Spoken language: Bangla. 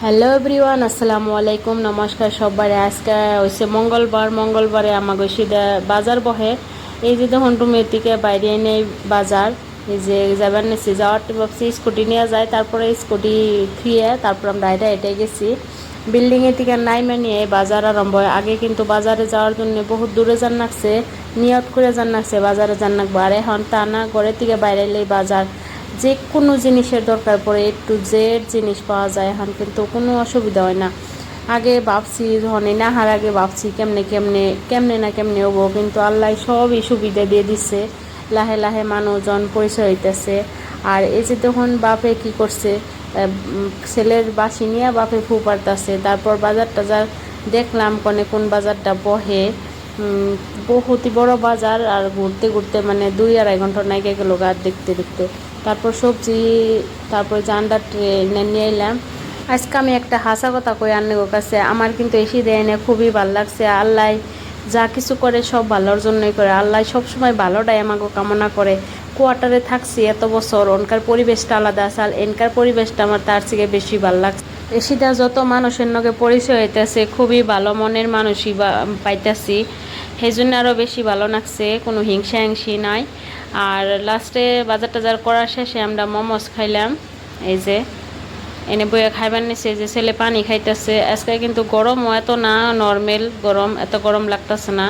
হ্যালো এভরিওয়ান, আসসালামু আলাইকুম। নমস্কার সবাই। আজকে হচ্ছে মঙ্গলবারে আমাকে বাজার বহে। এই যে দেখুন টুমের থেকে বাইরে এনে বাজার এই যে যাবার নিচ্ছি, যাওয়ার ভাবছি স্কুটি নিয়ে যায়, তারপরে স্কুটি থুয়ে তারপর আমরা হেঁটে গেছি বিল্ডিংয়ের থেকে নাইমে নিয়ে বাজার আরম্ভ হয়। আগে কিন্তু বাজারে যাওয়ার জন্য বহুত দূরে যান লাগছে, নিয়ত করে যান লাগছে বাজারে যান লাগবো। আর এখন তা না, ঘরের থেকে বাইরে এলেই বাজার, যে কোনো জিনিসের দরকার পড়ে এ টু জেড জিনিস পাওয়া যায় এখন, কিন্তু কোনো অসুবিধা হয় না। আগে ভাবছি যখন নাহার আগে ভাবছি কেমনে হবো, কিন্তু আল্লাহ সবই সুবিধা দিয়ে দিচ্ছে। লাহে লাহে মানুষজন পরিচয় হইতেছে। আর এই যে তখন বাপে কি করছে, ছেলের বাসি নিয়ে বাপে ফু পারতেছে। তারপর বাজার টাজার দেখলাম কোন বাজারটা বহে, বহুতই বড় বাজার। আর ঘুরতে ঘুরতে মানে 2-2.5 ঘন্টা নাইকে গেল গা দেখতে দেখতে। তারপর সবজি, তারপর জান্ডা ট্রেনে নিয়ে এলাম। আজকে আমি একটা হাসা কথা কই আন্নের কাছে, আমার কিন্তু এসি দেয় না, খুবই ভালো লাগছে। আল্লাহ যা কিছু করে সব ভালোর জন্যই করে। আল্লাহ সবসময় ভালোটাই আমাকে কামনা করে। কোয়ার্টারে থাকছি এত বছর, ওনকার পরিবেশটা আলাদা আছে, আর এনকার পরিবেশটা আমার তার থেকে বেশি ভালো লাগছে। এসিটা যত মানুষের নগে পরিচয় হইতেছে, খুবই ভালো মনের মানুষই পাইতেছি, সেই জন্য আরও বেশি ভালো লাগছে, কোনো হিংসি নাই। আর লাস্টে বাজার টাজার করার শেষে আমরা মোমোস খাইলাম। এই যে এনে বইয়া খাইবার নিছে, যে ছেলে পানি খাইতেছে। আজকে কিন্তু গরমও এত না, নর্মেল গরম, এত গরম লাগতেছে না।